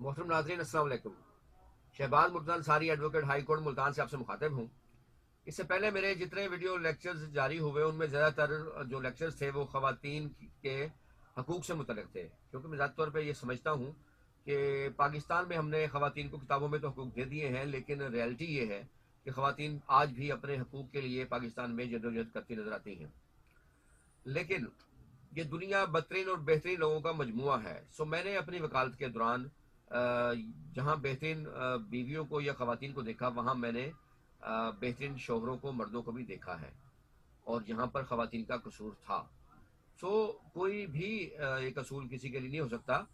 मोहतरम नाज़रीन अस्सलाम वालेकुम। Shahbaz Murtaza Ansari advocate high court Multan से आपसे मुखातिब हूँ। इससे पहले मेरे जितने वीडियो लेक्चर्स जारी हुए उनमें ज़्यादातर जो लेक्चर्स थे वो ख़वातीन के हकूक़ से मुतल्लिक़ थे, क्योंकि मैं ज़ाती तौर पर ये समझता हूँ कि पाकिस्तान में हमने ख़वातीन को किताबों में तो हकूक़ दे दिए हैं, लेकिन रियलिटी ये है कि ख़वातीन आज भी अपने हकूक़ के लिए पाकिस्तान में जदोजहद करती नज़र आती हैं। लेकिन ये दुनिया बदतरीन और बेहतरीन लोगों का मजमुआ है। सो मैंने अपनी वकालत के दौरान जहाँ बेहतरीन बीवियों को या ख़वातीन को देखा, वहाँ मैंने बेहतरीन शोहरों को, मर्दों को भी देखा है, और जहाँ पर ख़वातीन का कसूर था। सो कोई भी एक असूल किसी के लिए नहीं हो सकता।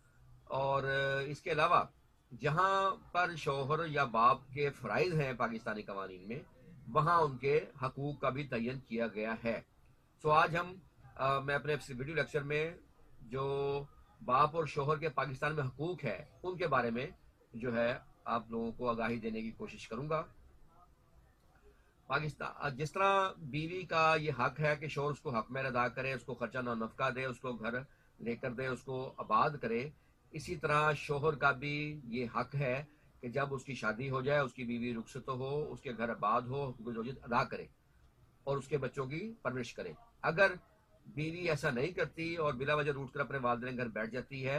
और इसके अलावा जहाँ पर शोहर या बाप के फ़राइज़ हैं पाकिस्तानी कवानीन में, वहाँ उनके हकूक़ का भी तयन किया गया है। सो आज मैं अपने वीडियो लेक्चर में जो बाप और शोहर के पाकिस्तान में हकूक़ है उनके बारे में जो है आप लोगों को आगाही देने की कोशिश करूंगा। पाकिस्तान जिस तरह बीवी का ये हक है कि शोहर उसको हक में अदा करे, उसको खर्चा न नफका दे, उसको घर लेकर दे, उसको आबाद करे, इसी तरह शोहर का भी ये हक है कि जब उसकी शादी हो जाए, उसकी बीवी रुखसत हो, उसके घर आबाद हो, हुकूक ज़ौजियत अदा करे और उसके बच्चों की परवरिश करे। अगर बीवी ऐसा नहीं करती और बिला वजह रूट कर अपने वालिदैन घर बैठ जाती है,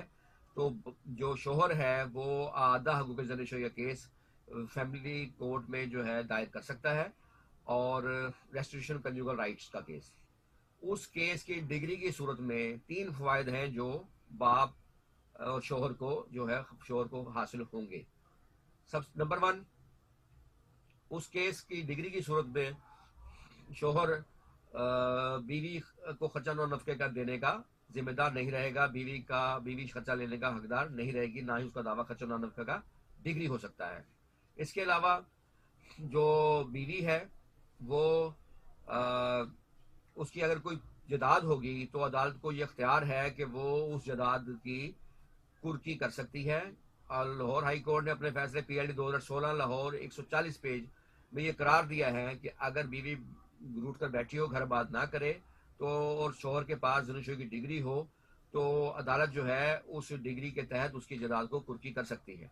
तो जो शोहर है वो आधा हकूक़ ज़निशो या केस फैमिली कोर्ट में जो है दायर कर सकता है, और रेस्टिट्यूशन कंजुगल राइट्स का केस। उस केस की डिग्री की सूरत में 3 फ़वाइद हैं जो बाप और शोहर को जो है शोहर को हासिल होंगे। सब नंबर 1, उस केस की डिग्री की सूरत में शोहर बीवी को खर्चा और नफके का देने का जिम्मेदार नहीं रहेगा, बीवी खर्चा लेने का हकदार नहीं रहेगी, ना ही उसका दावा खर्चा और नफके का डिग्री हो सकता है। इसके अलावा जो बीवी है वो उसकी अगर कोई जदाद होगी तो अदालत को ये अख्तियार है कि वो उस जदाद की कुर्की कर सकती है। और लाहौर हाई कोर्ट ने अपने फैसले PLD 2016 लाहौर 140 पेज में ये करार दिया है कि अगर बीवी रूट कर बैठी हो, घर आबाद ना करे, तो और शोहर के पास ज़नशोई की डिग्री हो, तो अदालत जो है उस डिग्री के तहत उसकी जदाद को कुर्की कर सकती है।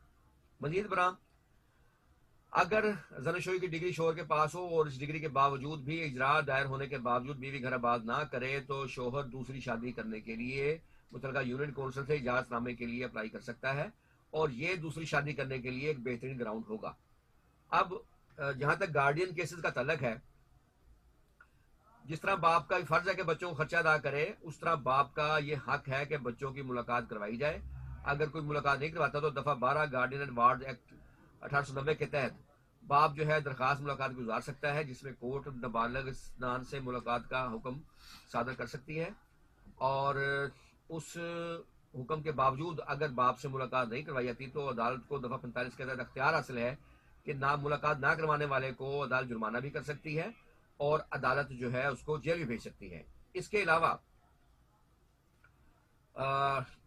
मजीद बराम, अगर ज़नशोई की डिग्री शोहर के पास हो और इस डिग्री के बावजूद भी इजरा दायर होने के बावजूद बीवी घर आबाद ना करे, तो शोहर दूसरी शादी करने के लिए मुतलका यूनियन कौंसिल से इजाज़तनामे के लिए अप्लाई कर सकता है, और ये दूसरी शादी करने के लिए एक बेहतरीन ग्राउंड होगा। अब जहाँ तक गार्डियन केसेस का तल्लक है, जिस तरह बाप का फर्ज है कि बच्चों को खर्चा अदा करे, उस तरह बाप का ये हक है कि बच्चों की मुलाकात करवाई जाए। अगर कोई मुलाकात नहीं करवाता तो दफ़ा 12 गार्डियन एंड वार्ड एक्ट 1890 के तहत बाप जो है दरखास्त मुलाकात गुजार सकता है, जिसमें कोर्ट नाबालिग स्नान से मुलाकात का हुक्म सादर कर सकती है। और उस हुक्म के बावजूद अगर बाप से मुलाकात नहीं करवाई जाती तो अदालत को दफ़ा 45 के तहत अख्तियार हासिल है कि ना मुलाकात ना करवाने वाले को अदालत जुर्माना भी कर सकती है और अदालत जो है उसको जेल भी भेज सकती है। इसके अलावा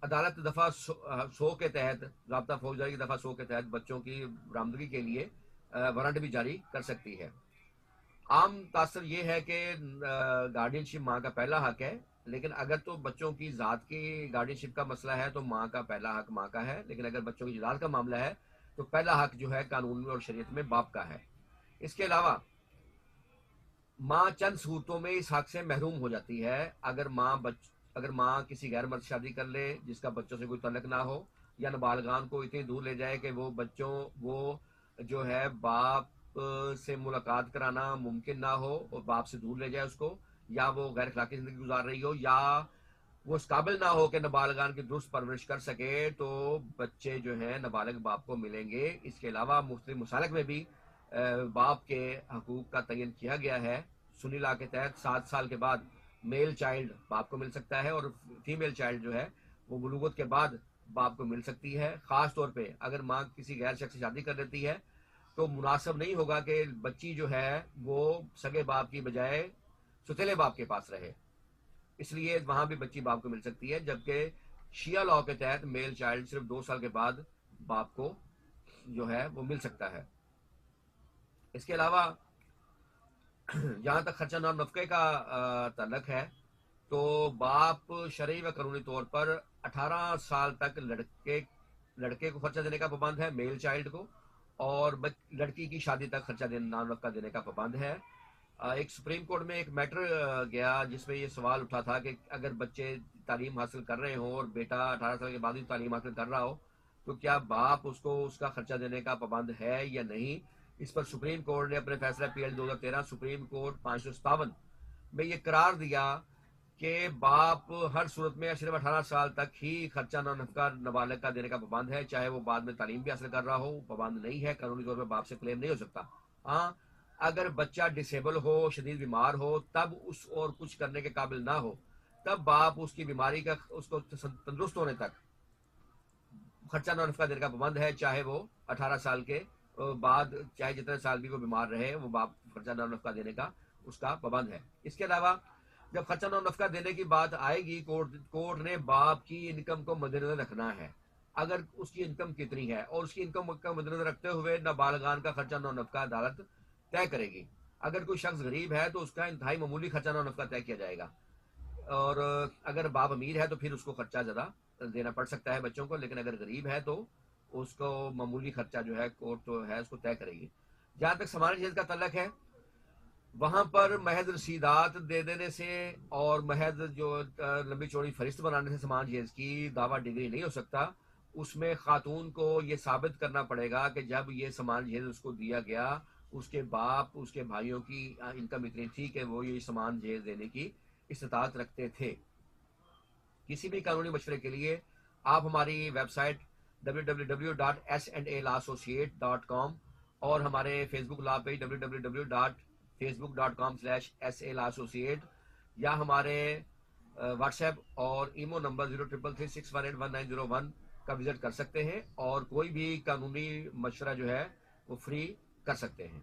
अदालत दफ़ा 100 के तहत, ज़ाब्ता फौजदारी की दफ़ा 100 के तहत बच्चों की बरामदगी के लिए वारंट भी जारी कर सकती है। आम तासर ये है कि गार्डियनशिप माँ का पहला हक है, लेकिन अगर तो बच्चों की ज़ात की गार्डियनशिप का मसला है तो माँ का पहला हक माँ का है, लेकिन अगर बच्चों की ज़ात का मामला है तो पहला हक जो है कानून और शरीयत में बाप का है। इसके अलावा माँ चंद सूरतों में इस हक से महरूम हो जाती है। अगर माँ किसी गैर मर्द शादी कर ले जिसका बच्चों से कोई तल्लक ना हो, या नाबालिगान को इतनी दूर ले जाए कि वो जो है बाप से मुलाकात कराना मुमकिन ना हो और बाप से दूर ले जाए उसको, या वो गैर अखलाकी ज़िंदगी गुजार रही हो, या वो इस काबिल ना हो कि नाबालिगान की दुरुस्त परवरिश कर सके, तो बच्चे जो हैं नाबालिग बाप को मिलेंगे। इसके अलावा मुख्तलिफ मसालक में भी बाप के हकूक़ का तयन किया गया है। सुन्नी लॉ के तहत 7 साल के बाद میل چائلڈ باپ کو مل سکتا ہے، اور فیمیل چائلڈ جو ہے وہ بلوغت کے بعد باپ کو مل سکتی ہے. خاص طور پہ اگر ماں کسی غیر شخص سے شادی کر لیتی ہے تو مناسب نہیں ہوگا کہ بچی جو ہے وہ سگے باپ کی بجائے ستیلے باپ کے پاس رہے، اس لیے وہاں بھی بچی باپ کو مل سکتی ہے. جبکہ شیعہ لاء کے تحت میل چائلڈ صرف 2 سال کے بعد باپ کو جو ہے وہ مل سکتا ہے. اس کے علاوہ جہاں تک خرچہ نام نفقے کا تعلق ہے تو باپ شرعی و قانونی طور پر 18 سال تک لڑکے کو خرچہ دینے کا پابند ہے، میل چائلڈ کو، اور لڑکی کی شادی تک خرچہ نام نفقہ دینے کا پابند ہے. ایک سپریم کورٹ میں ایک میٹر گیا جس میں یہ سوال اٹھا تھا کہ اگر بچے تعلیم حاصل کر رہے ہوں اور بیٹا 18 سال کے بعد ہی تعلیم حاصل کر رہا ہو تو کیا باپ اس کو اس کا خرچہ دینے کا پابند ہے یا نہیں. اس پر سپریم کورٹ نے اپنے فیصلہ PL 2013 سپریم کورٹ 557 میں یہ قرار دیا کہ باپ ہر صورت میں صرف 18 سال تک ہی خرچہ نفقہ نابالغ کا دینے کا پابند ہے، چاہے وہ بعد میں تعلیم بھی حاصل کر رہا ہو. پابند نہیں ہے، قانونی طور پہ باپ سے کلیم نہیں ہو سکتا. ہاں اگر بچہ ڈسیبل ہو، شدید بیمار ہو، تب اس اور کچھ کرنے کے قابل نہ ہو، تب باپ اس کی بیماری کا اس کو تندرست ہونے تک خرچہ نفقہ دینے کا پابند ہے، چاہے وہ 18 سال کے بعد چاہے جتنے سال بھی وہ بیمار رہے وہ باپ خرچہ نفقہ دینے کا اس کا پابند ہے. اس کے علاوہ جب خرچہ نفقہ دینے کی بات آئے گی کورٹ نے باپ کی انکم کو مد نظر رکھنا ہے. اگر اس کی انکم کتنی ہے اور اس کی انکم کو مد نظر رکھتے ہوئے نابالغان کا خرچہ نفقہ عدالت طے کرے گی. اگر کوئی شخص غریب ہے تو اس کا انتہائی معمولی خرچہ نفقہ طے کیا جائے گا، اور اگر باپ امیر ہے تو پھر اس کو خرچہ زیادہ دینا پڑ سکتا ہے بچوں کو، لیکن اگر غریب ہے تو اس کو معمولی خرچہ جو ہے کورٹ تو ہے اس کو طے کرے گی. جہاں تک سماجی جہیز کا تعلق ہے وہاں پر محض رسیدات دے دینے سے اور محض جو لمبی چوڑی فہرست بنانے سے سماج جہیز کی دعویٰ ڈگری نہیں ہو سکتا. اس میں خاتون کو یہ ثابت کرنا پڑے گا کہ جب یہ سمان جہیز اس کو دیا گیا اس کے باپ اس کے بھائیوں کی انکم اتنی تھی کہ وہ یہ سمان جہیز دینے کی استطاعت رکھتے تھے. کسی بھی قانونی مشورے کے لیے آپ ہماری ویب سائٹ www.s&alassociate.com اور ہمارے فیس بک لا پیج www.facebook.com/salaassociate یا ہمارے واٹس ایپ اور ایمو نمبر 0333618191 کا وزٹ کر سکتے ہیں، اور کوئی بھی قانونی مشورہ جو ہے وہ فری کر سکتے ہیں.